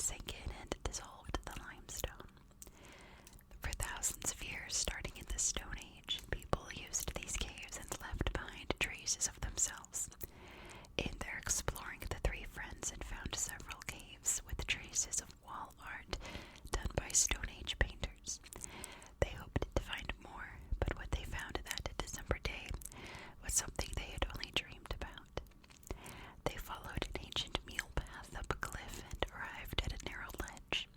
sank in and dissolved the limestone. For thousands of years, starting in the Stone Age, people used these caves and left behind traces of themselves. In their exploring, the three friends had found several caves with traces of wall art done by Stone Age painters. They hoped to find more, but what they found that December day was something they had only dreamed about. They followed an ancient mule path up a cliff and arrived at a narrow ledge.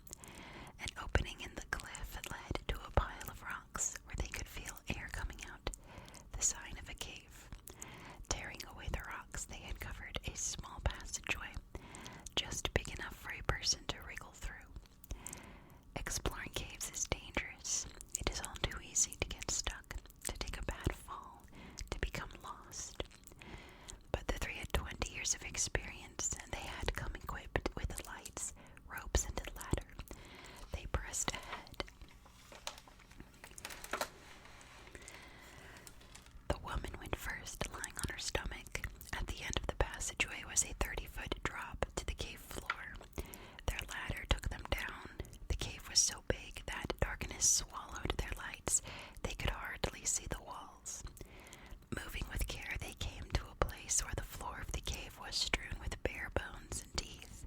An opening in the cliff led to a pile of rocks where they could feel air coming out, the sign of a cave. Tearing away the rocks, they uncovered a small passageway, just big enough for a person to wriggle through. Exploring caves is dangerous. It is all too easy to get stuck, to take a bad fall, to become lost. But the three had 20 years of experience, and they had come equipped with lights, ropes, and a ladder. They pressed ahead. The woman went first, lying on her stomach. At the end of the passageway was a 30-foot drop to the cave floor. Their ladder took them down. The cave was so big that darkness swallowed their lights. They could hardly see the walls. Moving with care, they came to a place where the floor of the cave was strewn with bear bones and teeth,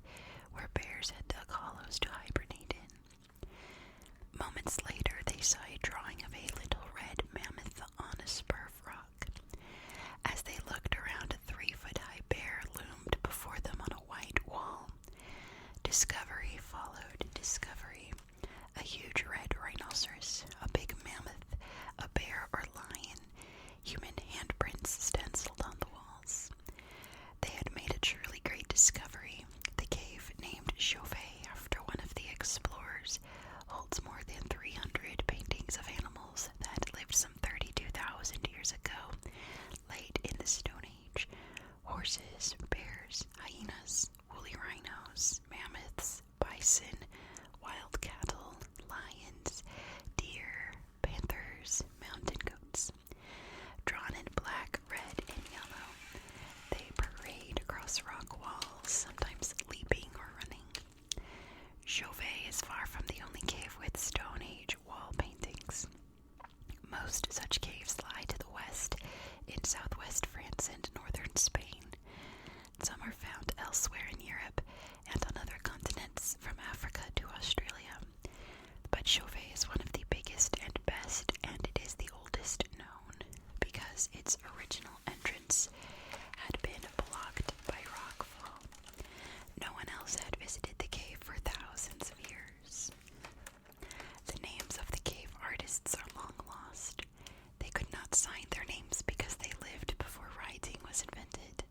where bears had dug hollows to hibernate in. Moments later, they saw a drawing of a little red mammoth on a spur of rock. As they looked around, a 3-foot-high bear loomed before them on a white wall. Discovery followed discovery. A huge red rhinoceros, a big mammoth, a bear or lion, human handprints stenciled on the walls. They had made a truly great discovery. The cave, named Chauvet after one of the explorers, holds more than 300 paintings of animals that lived some 32,000 years ago, late in the Stone Age. Horses, bears, hyenas, woolly rhinos, mammoths, bison, wild cattle, lions, deer, panthers, mountain goats. Drawn in black, red, and yellow, they parade across rock walls, sometimes leaping or running. Chauvet is far from the only cave with Stone Age wall paintings. Most such caves lie to the west, in southwest France and northern Spain. Some are found elsewhere in Europe and on other continents from Africa to Australia. But Chauvet is one of the biggest and best, and it is the oldest known, because its original entrance had been blocked by rockfall. No one else had visited the cave for thousands of years. The names of the cave artists are long lost. They could not sign their names because they lived before writing was invented.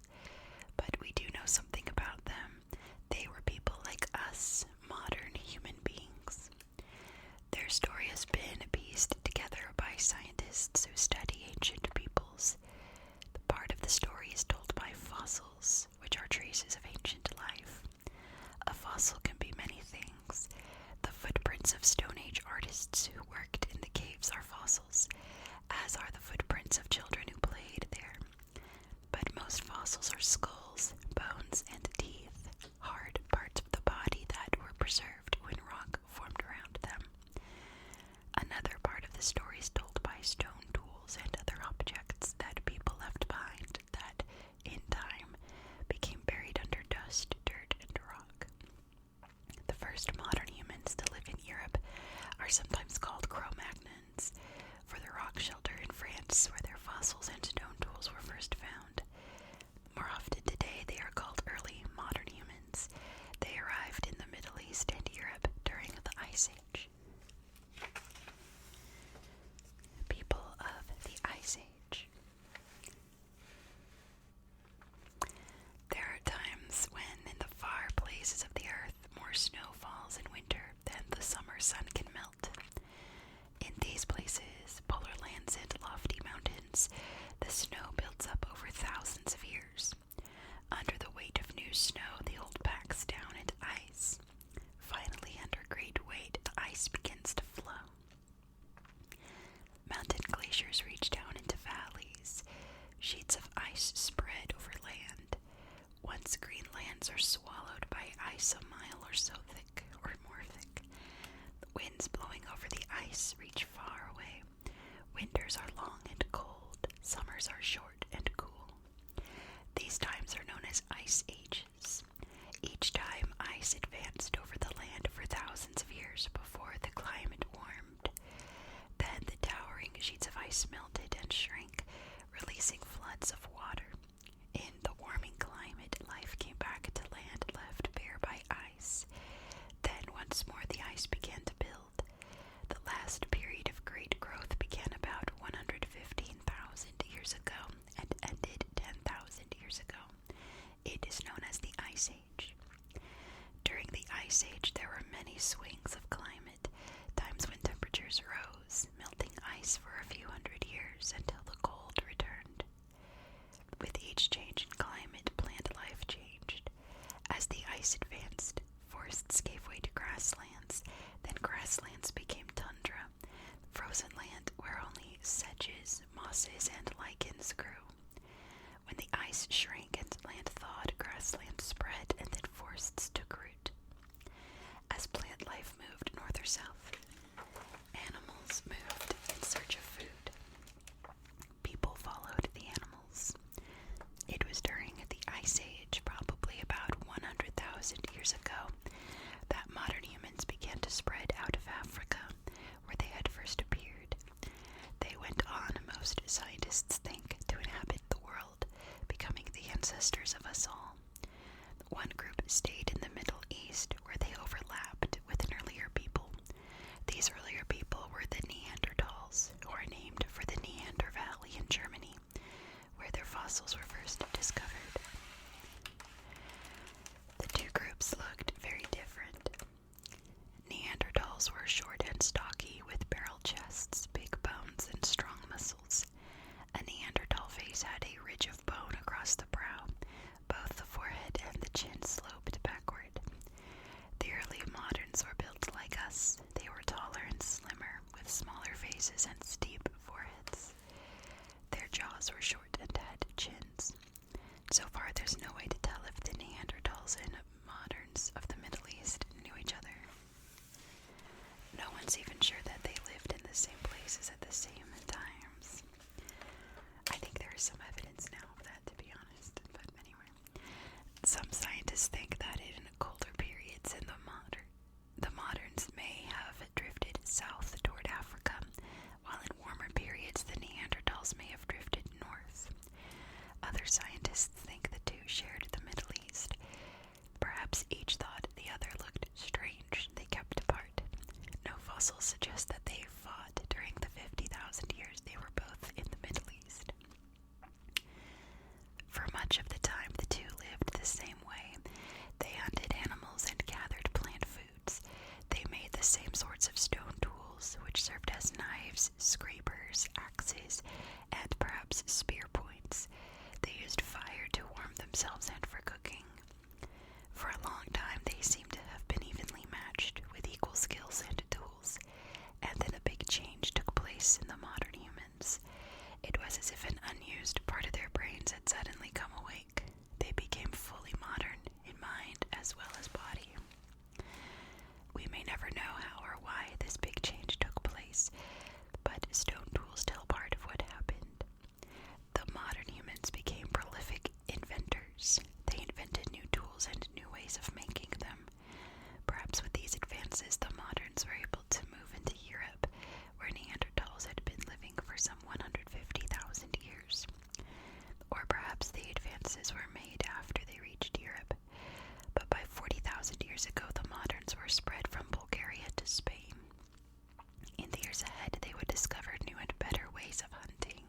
But we do know something about them. They were people like us, modern human beings. Their story has been pieced together by scientists who study ancient peoples. The part of the story is told by fossils, which are traces of ancient life. A fossil can be many things. The footprints of Stone Age artists who worked in the caves are fossils, as are the footprints of children who played there. But most fossils are skulls, bones, and teeth, hard parts of the body that were preserved when rock formed around them. Another part of the story is told by stone tools and other objects that people left behind that, in time, became buried under dust, dirt, and rock. The first modern humans to live in Europe are sometimes called Cro-Magnons, for the rock shelter in France where their fossils and stone tools were first found. More often today, they are called early modern humans. They arrived in the Middle East and Europe during the Ice Age. People of the Ice Age. There are times when, in the far places of the earth, more snow falls in winter than the summer sun can melt. In these places, polar lands and lofty mountains, the snow builds up over thousands of years. Under the weight of new snow, the old packs down into ice. Finally, under great weight, the ice begins to flow. Mountain glaciers reach down into valleys. Sheets of ice spread over land. Once green lands are swallowed by ice a mile or so thick. Winds blowing over the ice reach far away. Winters are long and cold. Summers are short and cool. These times are known as ice ages. Each time, ice advanced over the land for thousands of years before the climate warmed. Then the towering sheets of ice melted and shrank, releasing floods of water. In the warming climate, life came back to land left bare by ice. Then once more the ice began to build. The last period of great growth began about 115,000 years ago and ended 10,000 years ago. It is known as the Ice Age. During the Ice Age, there were many swings of climate, times when temperatures rose, melting ice for a few hundred years until the cold returned. With each change in climate, plant life changed. As the ice advanced, forests gave way to grasslands, then grasslands became tundra, frozen land where only sedges, mosses, and lichens grew. When the ice shrank and land thawed, grassland spread and then forests took root. As plant life moved north or south, animals moved in search of food. People followed the animals. It was during the Ice Age, probably about 100,000 years ago, that modern humans began to spread out of Africa, where they had first appeared. They went on, most scientists think, to inhabit the world, becoming the ancestors of us all. One group stayed in the Middle East, where they overlapped with an earlier people. These earlier people were the Neanderthals, who are named for the Neander Valley in Germany, where their fossils were first discovered. The two groups looked very different. Neanderthals were short and stocky, with barrel chests, big bones, and strong muscles. A Neanderthal face had a ridge of bone across the brow. Both the forehead and the chin sloped backward. The early moderns were built like us. They were taller and slimmer, with smaller faces and steep foreheads. Their jaws were short and had chins. So far, there's no way to tell if the Neanderthals and moderns of the Middle East knew each other. No one's even sure that they lived in the same places at the same times. I think there is some evidence now of that, to be honest, but anyway. Some scientists think that in colder periods in the moderns may have drifted south toward Africa, while in warmer periods the Neanderthals may have drifted north. Other scientists think the two shared the Middle East. Perhaps each thought the other looked strange. They kept apart. No fossils suggest that they fought during the 50,000 years they were both in the Middle East. For much of the time, the two lived the same way. They hunted animals and gathered plant foods. They made the same sorts of stone tools, which served as knives, scrapers, axes, and perhaps spear points. They used fire to warm themselves and for cooking. For a long time, they seem to have been evenly matched, with equal skills and tools. And then a big change took place in the modern humans. It was as if an unused part of their brains had suddenly come awake. They became fully modern in mind as well as body. We may never know how or why this big change took place, but stone tools tell part of what happened. The modern humans became prolific inventors. They invented new tools and new ways of making them. Perhaps with these advances, the moderns were able to move into Europe, where Neanderthals had been living for some 150,000 years. Or perhaps the advances were made after they reached Europe. But by 40,000 years ago, the moderns were spread from Bulgaria to Spain. In the years ahead, they would discover new and better ways of hunting.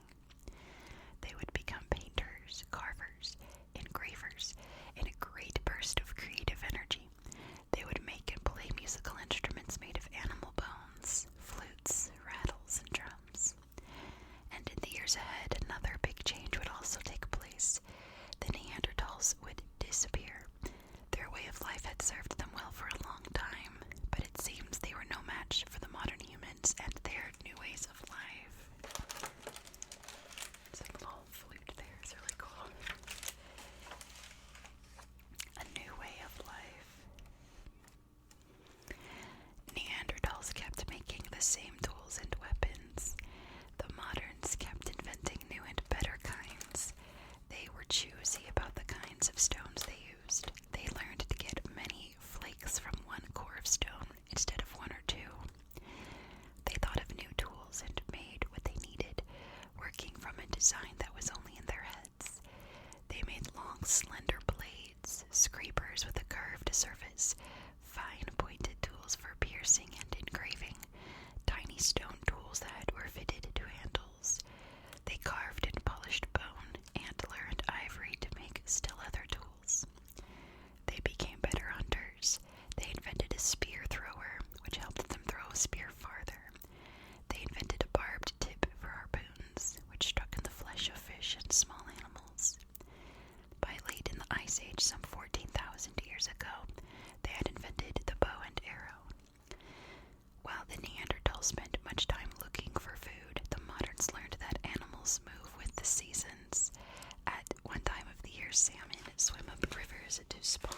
They would become painters, carvers, engravers, in a great burst of creative energy. They would make and play musical instruments made of animal bones, flutes, rattles, and drums. And in the years ahead, another big change would also take place. The Neanderthals would disappear. Their way of life had served them well for a long time, but it seems they were no match for the modern humans and their new ways of life. It's a little flute there, it's really cool. piercing and engraving, tiny stone tools that were fitted to handles. They carved and polished bone, antler, and ivory to make still other tools. They became better hunters. They invented a spear thrower, which helped them throw a spear farther. They invented a barbed tip for harpoons, which struck in the flesh of fish and small animals. By late in the Ice Age, some 14,000 years ago, they had invented the bow and arrow. While the Neanderthals spent much time looking for food, the moderns learned that animals move with the seasons. At one time of the year, salmon swim up rivers to spawn.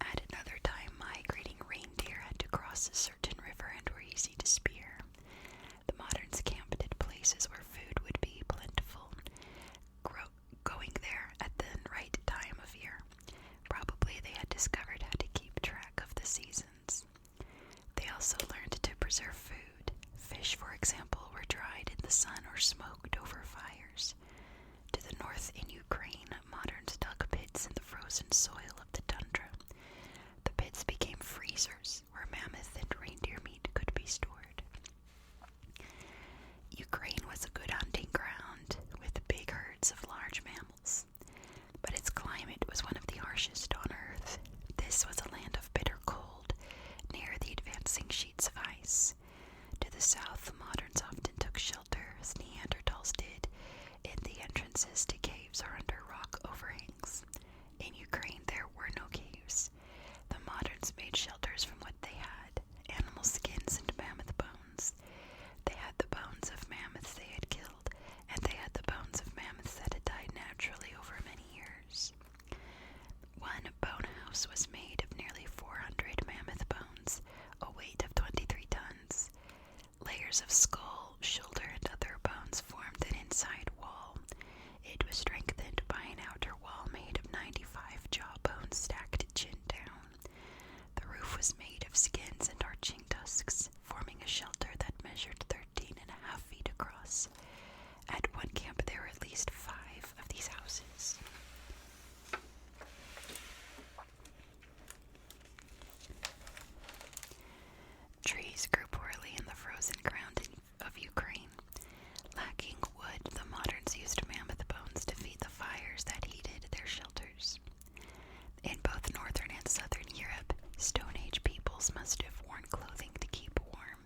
At another time, migrating reindeer had to cross a certain river and were easy to spear. The moderns camped at places where food would be plentiful, going there at the right time of year. Probably they had discovered how to keep track of the seasons. They also learned to preserve food. Fish, for example, were dried in the sun or smoked over fires. To the north in Ukraine, moderns dug pits in the frozen soil of the tundra. The pits became freezers where mammoth and reindeer meat could be stored. Ukraine was a good hunting ground with big herds of large mammals, but its climate was one of the harshest on Earth. This was a land of bitter cold, near the advancing sheets of ice. To the south, the moderns often took shelter, as Neanderthals did, in the entrances to caves or under rock overhangs. In Ukraine, there were no caves. The moderns made shelters from what they had: animal skins and mammoth bones. They had the bones of mammoths they had killed, and they had the bones of mammoths that had died naturally over many years. One bone house was made of nearly 400 mammoth bones, a weight of 23 tons. Layers of skull, shoulder, and other bones formed an inside wall. It was strengthened by an outer wall made of 95 jawbones stacked chin down. The roof was made of skins and arching tusks, forming a shelter that measured 13.5 feet across. At one camp there were at least 5 of these houses. Trees grew poorly in the frozen ground of Ukraine. Lacking wood, the moderns used mammoth bones to feed the fires that heated their shelters. In both northern and southern Europe, Stone Age peoples must have worn clothing to keep warm.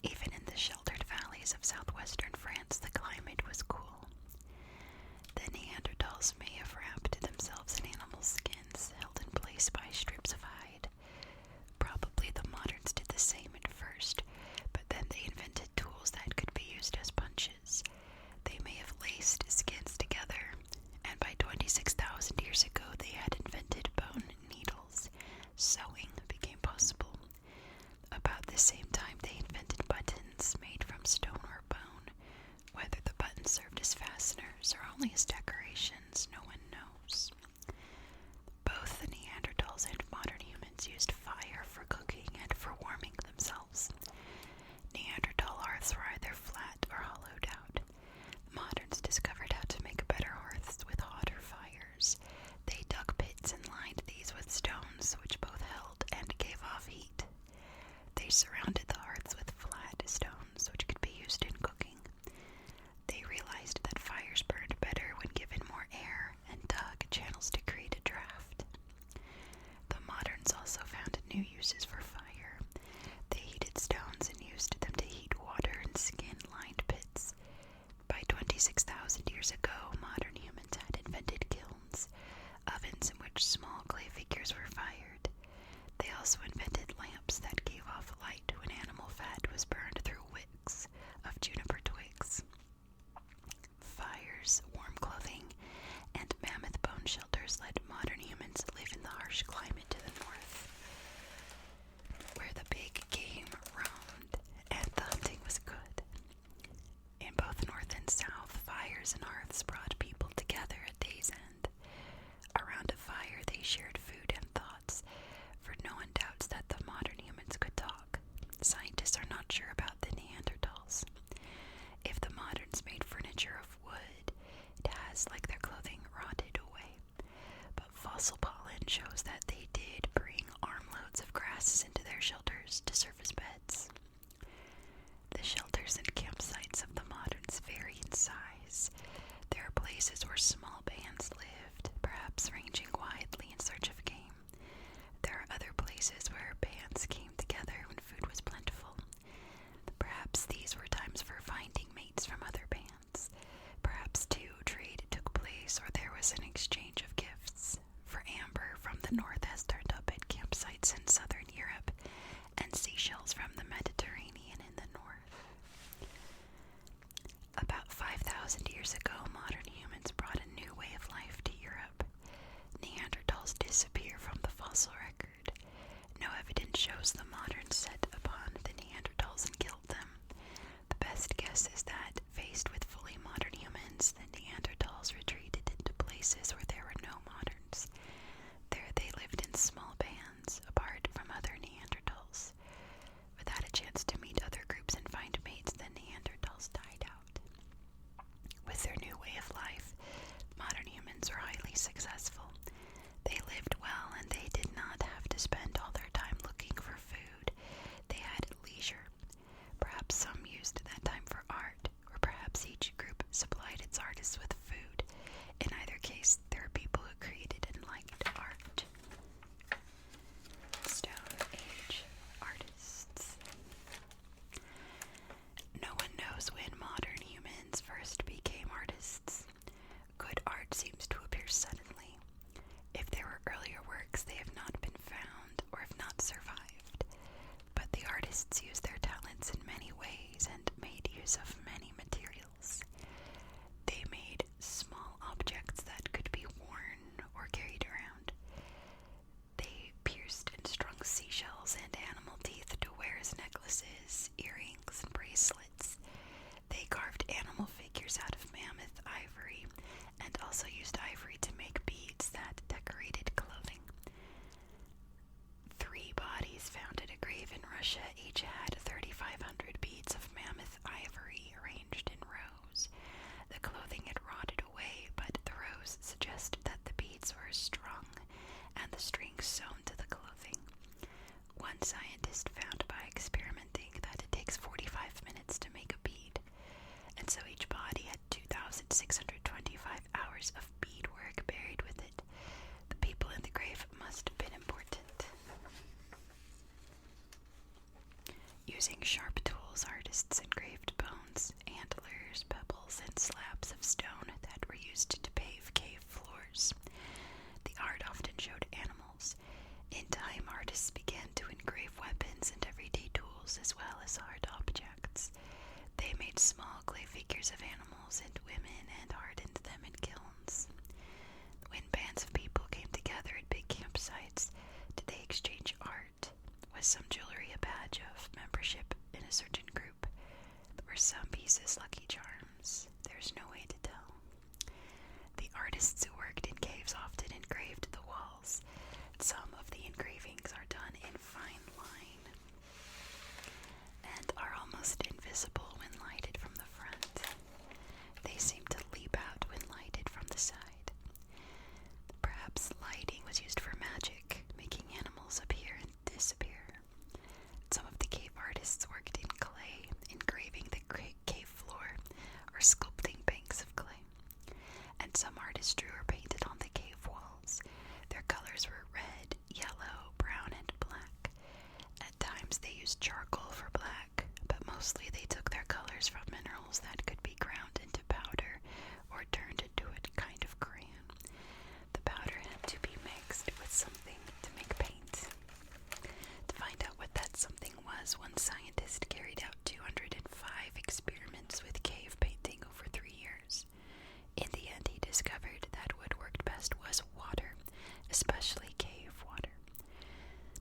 Even in the sheltered valleys of southwestern France, the climate was cool. The Neanderthals may have wrapped themselves in animal skins held in place by strips of hide. Probably the moderns did the same at first, but then they invented tools that could be used as punches. They may have laced skins together, and by 26,000 years ago they had invented bone needles. Sewing became possible. About the same time they invented buttons made from stone or bone. Whether the buttons served as fasteners or only as decorations, no one knows. Both the Neanderthals and modern humans used fire for cooking and for warming themselves. Neanderthal hearths were either flat or hollowed out. Moderns discovered how to make better hearths with hotter fires. They dug pits and lined these with stones, which both held and gave off heat. They surrounded the hearths with flat stones, which could be used in cooking. They realized that fires burned better when given more air and dug channels to create a draft. The moderns also found new uses for fire. They heated stones and used them to heat water in skin-lined pits. By 26,000 years ago, modern humans had invented kilns, ovens in which small clay figures were fired. They also invented lamps that gave off light when animal fat was burned through wicks of juniper twigs. Fires, warm clothing, and mammoth bone shelters let modern humans live in the harsh climate to the north, where the big game roamed and the hunting was good. In both north and south, fires and hearths brought people together at day's end. Around a fire they shared food and thoughts, for no one doubts that the modern humans could talk. Scientists are not sure about the Neanderthals. If the moderns made furniture of wood, it has, like their clothing, rotted away. But fossil pollen shows that they did bring armloads of grasses into their shelters to serve as beds. The shelters and campsites of the moderns vary in size. There are places where small bands lived, perhaps ranging widely in search of game. There are other places where bands came together when food was plentiful. Perhaps these were times for finding mates from other bands. Perhaps, too, trade took place or there was an exchange of gifts. For amber from the north has turned up at campsites in southern Europe, and seashells from the Mediterranean in the north. About 5,000 years ago, modern humans brought a new way of life to Europe. Neanderthals disappear from the fossil record. No evidence shows the moderns set upon the Neanderthals and killed them. The best guess is that, faced with fully modern humans, the Neanderthals retreated into places where there were no moderns. There they lived in small bands, apart from other Neanderthals. Without a chance to meet other groups and find mates, the Neanderthals died out. With their new way of life, modern humans were highly successful. They lived well and they did not have to spend all their time looking for food. They had leisure. Perhaps some used that time for art, or perhaps each group supplied its artists with food. In either case, there are people who created and liked art. Stone Age artists. No one knows when modern humans first became artists. Good art seems to appear suddenly. If there were earlier works, they have not been found or have not survived. But the artists used their talents in many ways and made use of many materials. They made small objects that could be worn or carried around. They pierced and strung seashells and animal teeth to wear as necklaces, earrings, and bracelets. They carved animal figures out of mammoth ivory and also used ivory to make beads that decorated clothing. 3 bodies found at a grave in Russia each had 3,500 beads of mammoth ivory arranged in rows. The clothing had rotted away, but the rows suggest that the beads were strung and the strings sewn to the clothing. One scientist found by experimenting that it takes 45 minutes to make a bead, and so each body had 2,625 hours of beadwork buried with it. The people in the grave must have been important. Using sharp tools, artists engraved bones, antlers, pebbles, and slabs of stone that were used to pave cave floors. The art often showed animals. In time, artists began to engrave weapons and everyday tools as well as hard objects. They made small clay figures of animals and women and hardened them in kilns. When bands of people came together at big campsites, did they exchange art? Was some jewelry a badge of membership in a certain group? Were some pieces lucky charms? There's no way to tell. The artists who worked in caves often engraved the walls. Some of the engravings are done in fine line and are almost invisible when lighted from the front. They seem to leap out when lighted from the side. Perhaps lighting was used for magic, making animals appear and disappear. Some of the cave artists worked in clay, engraving the cave floor or sculpting banks of clay. And some artists drew or painted on the cave walls. Their colors were red, yellow, brown, and black. At times they used charcoal for black, but mostly they took their colors from minerals that could be ground into powder or turned into a kind of crayon. The powder had to be mixed with something to make paint. To find out what that something was, one scientist carried out 205 experiments with cave painting over 3 years. In the end, he discovered that what worked best was water, especially cave water.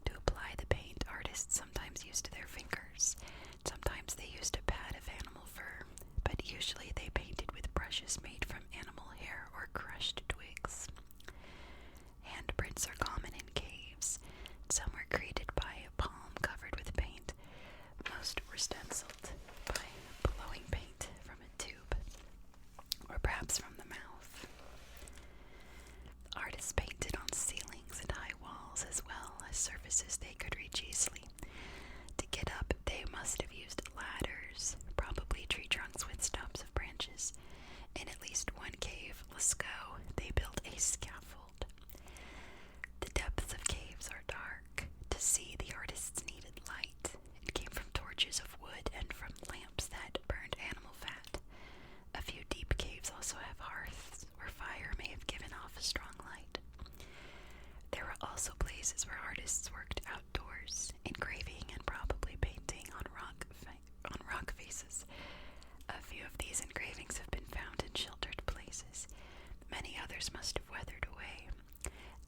To apply the paint, artists sometimes used their fingers. Sometimes they used a pad of animal fur, but usually they painted with brushes made from animal hair or crushed twigs. Handprints are common in caves. Some were created by a palm covered with paint. Most were stenciled by blowing paint from a tube, or perhaps from the mouth. Artists painted on ceilings and places where artists worked outdoors, engraving and probably painting on rock faces. A few of these engravings have been found in sheltered places. Many others must have weathered away.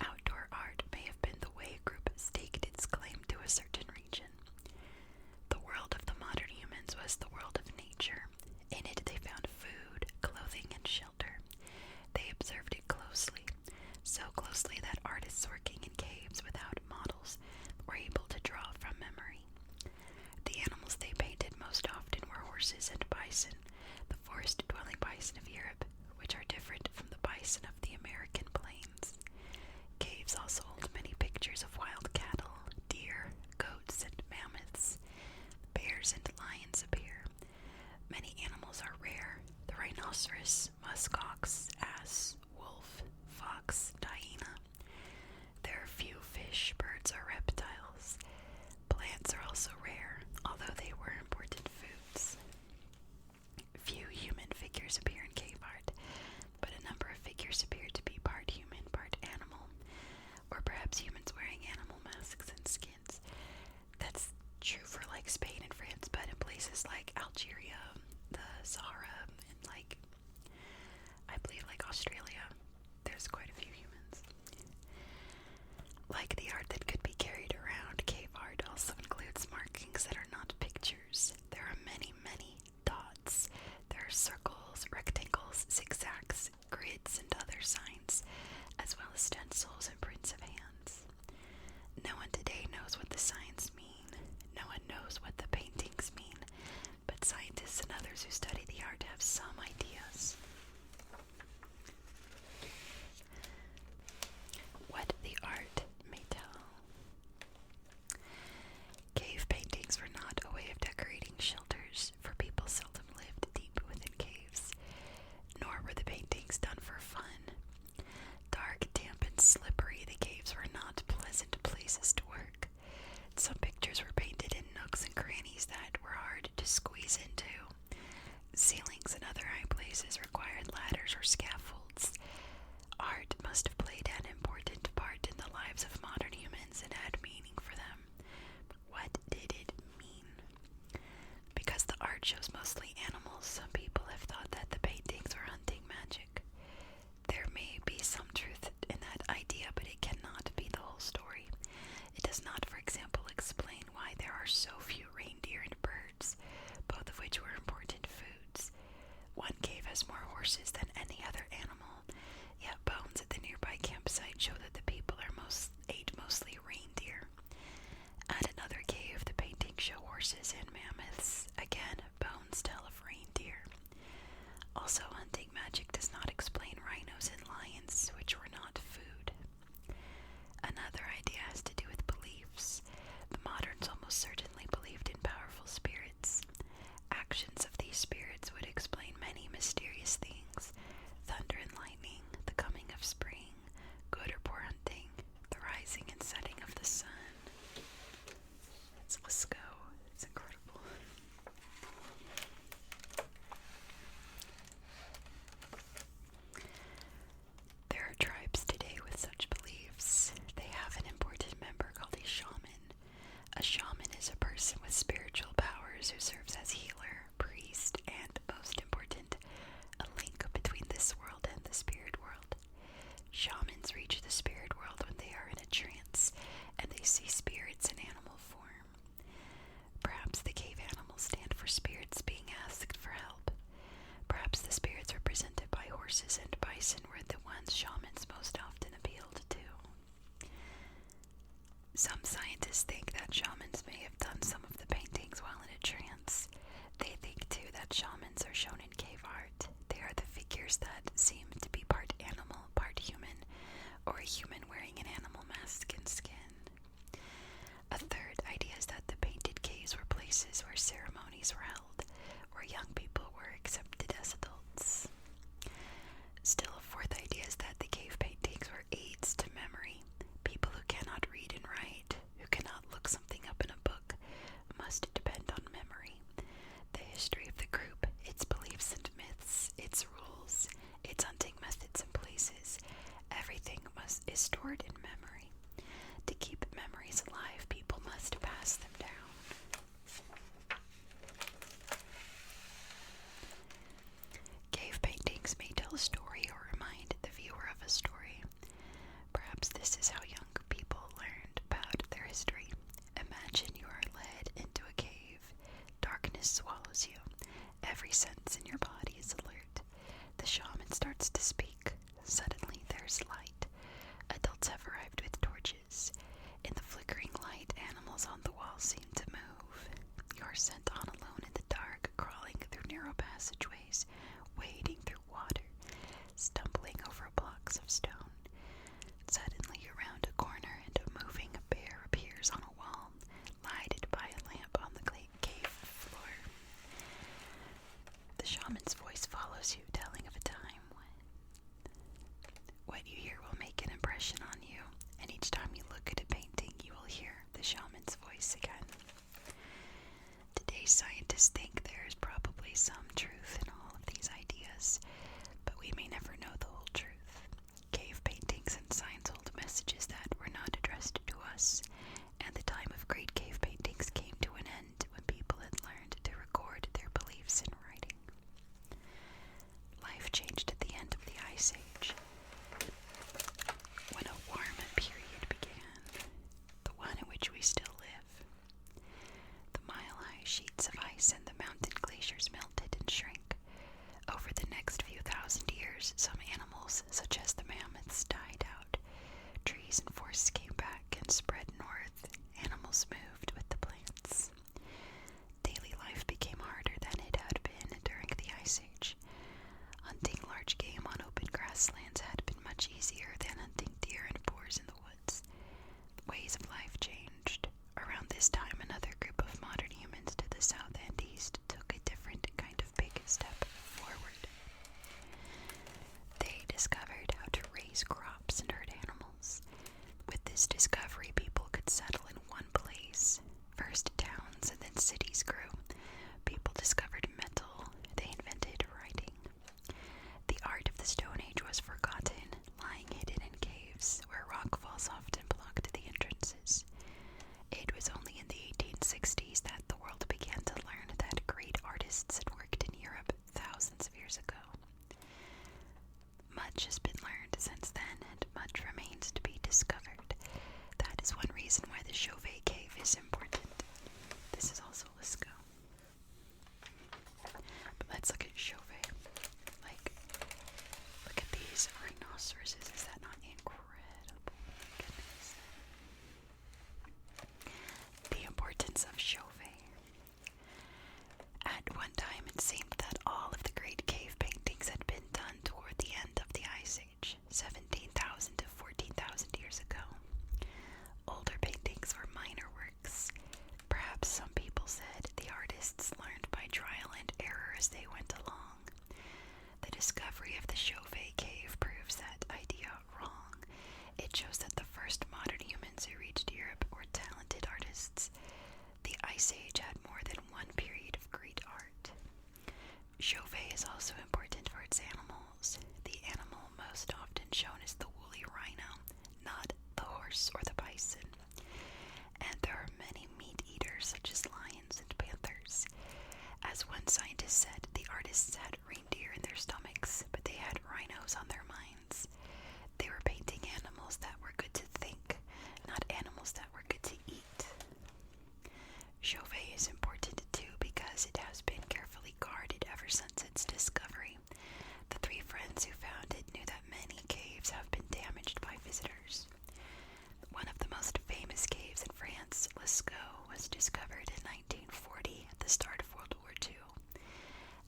Outdoor art may have been the way a group staked its claim to a certain region. The world of the modern humans was the world of nature. In it they found food, clothing, and shelter. They observed it closely, so closely that artists working in caves without models were able to draw from memory. The animals they painted most often were horses and bison, the forest-dwelling bison of Europe, which are different from the bison of the American plains. Caves also hold many pictures of wild cattle, deer, goats, and mammoths. Bears and lions appear. Many animals are rare: the rhinoceros, muskox, ass, wolf, fox, hyena. There are few fish, birds, or reptiles. Plants are also rare, although they were important foods. Few human figures appear in cave art, but a number of figures appear to be part human, part animal, or perhaps humans wearing animal masks and skins. That's true for like Spain and France, but in places like Algeria, the Sahara, and I believe Australia, there's quite a few humans. Like the art that could be carried around, cave art also includes markings that are not pictures. There are many, many dots. There are circles, rectangles, zigzags, grids, and other signs, as well as stencils and prints of hands. No one today knows what the signs mean. No one knows what the paintings mean, but scientists and others who study the art have some ideas. What the art may tell. Cave paintings were not a way of decorating shelters, for people seldom lived deep within caves, nor were the paintings done for fun. Dark, damp, and slippery, the caves were not pleasant places to work. Some pictures were painted in nooks and crannies that were hard to squeeze into. Ceilings and other high places required ladders or scaffolds. Art must have played an important part in the lives of modern humans and had meaning for them. But what did it mean? Because the art shows mostly animals, some people have thought that the paintings were hunting magic. There may be some truth in that idea, but it cannot be the whole story. It does not, for example, explain why there are so few reindeer and birds, both of which were important foods. One cave has more horses than any other animal, yet bones at the nearby campsite show that the people ate mostly reindeer. At another cave, the paintings show horses and mammoths. Again, bones tell of reindeer. Also, hunting magic does not explain rhinos and lions, which were not food. Another idea has to do with beliefs. The moderns almost certainly believed in powerful spirits. Actions of these spirits would explain many mysterious things: thunder and lightning, the coming of spring, good or poor hunting, the rising and setting of the sun. Let's go. It's incredible. There are tribes today with such beliefs. They have an important member called a shaman. A shaman is a person with spiritual powers who serves as healer, priest, and, most important, a link between this world and the spirit world. Shamans reach the spirit world when they are in a trance, and they see spirits in animal form. Perhaps the cave animals stand for spirits being asked for help. Perhaps the spirits represented by horses and bison were the ones shamans most often appealed to. Some scientists think that shamans may have done some of the paintings while in a trance. They think too that shamans are shown in cave art. They are the figures that seem to be part animal, part human, or a human wearing an animal mask and skin. A third idea is that the painted caves were places where ceremonies were held, where young people were accepted as adults. Still, a fourth idea is that the cave paintings were aids to memory. People who cannot read and write, who cannot look something up in a book, must depend on memory. The history of the group, its beliefs and myths, its rules, its hunting methods and places, everything is stored in memory. To keep Perhaps this is how younger people learned about their history. Imagine you are led into a cave. Darkness swallows you. Every sense in your body is alert. The shaman starts to speak. Suddenly there's light. Adults have arrived with torches. In the flickering light, animals on the wall seem to move. You are sent on alone in the dark, crawling through narrow passageways, wading through water, stumbling over blocks of stone. Suddenly you round a corner and a moving bear appears on a wall, lighted by a lamp on the cave floor. The shaman's voice follows you, telling of a time when what you hear will make an impression on you, and each time you look at a painting, you will hear the shaman's voice again. Today's scientists think there is probably some truth in all of these ideas, but we may never know the whole truth. Cave paintings and signs hold messages that were not addressed to us, and the time of great cave paintings came to an end when people had learned to record their beliefs in writing. Life changed at the end of the Ice Age, when a warm period began, the one in which we still live. The mile-high sheets of ice and the mountain glaciers melted and shrank. Over the next few thousand years, some animals, such as the mammoths, died out. Trees and forests came back and spread north. Animals moved with the plants. Daily life became harder than it had been during the Ice Age. Hunting large game on open grasslands had been much easier than hunting deer and boars in the woods. The ways of life changed. Around this time, another group of modern humans to the south and east took a different kind of big step forward. They discovered how to raise crops and herd animals. With this discovery, people could settle in one place. First towns and then cities grew. People discovered metal. They invented writing. The art of the Stone Age was forgotten, lying hidden in caves where rock falls often blocked the entrances. It was only in the 1860s that the world began to learn that great artists had worked in Europe thousands of years ago. Much has been learned since then, and much remains to be discovered. That is one reason why the Chauvet cave is important. This is also Lascaux. But let's look at Chauvet. Look at these rhinoceroses. Is that not incredible? Goodness. The importance of Chauvet. At one time, it seemed that all of the great cave paintings had been done toward the end of the Ice Age, 17,000 to 14,000 years ago. Older paintings were minor works. Perhaps some people said the artists learned by trial and error as they went along. The discovery of the Chauvet cave proves that idea wrong. It shows that the first modern humans who reached Europe were talented artists. The Ice Age had more than one period of great art. Chauvet is also important for its animals. The animal most often shown is the woolly rhino, not the horse or the bison. And there are many meat eaters such as lions and panthers. As one scientist said, the artists had reindeer in their stomachs, but they had rhinos on their minds. They were painting animals that were good to think, not animals that were good to eat. Chauvet is important too because it has been carefully guarded ever since its discovery. The three friends who found it knew that many caves have been damaged by visitors. One of the most famous caves in France, Lascaux, was discovered in 1940 at the start of World War II.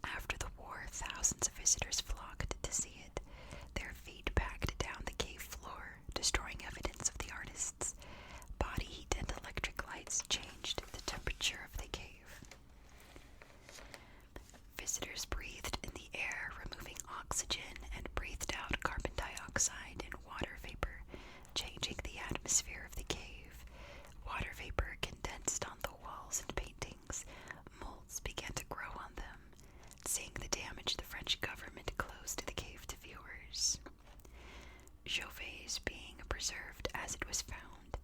After the war, thousands of visitors flocked to see it. Their feet packed down the cave floor, destroying evidence of the artists. Body heat and electric lights changed the temperature of the cave. Visitors breathed in the air, removing oxygen, and breathed out carbon dioxide and water vapor, changing the atmosphere of the cave. Water vapor condensed on the walls and paintings. Molds began to grow on them. Seeing the damage, the French government closed the cave to viewers. Chauvet is being preserved as it was found.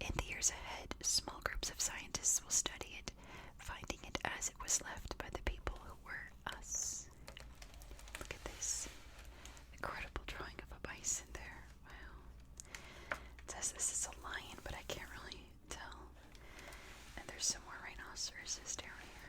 In the years ahead, small groups of scientists will study it, finding it as it was left by the people who were us. Look at this incredible drawing of a bison there. Wow. says this is a lion, but I can't really tell. And there's some more rhinoceroses down here.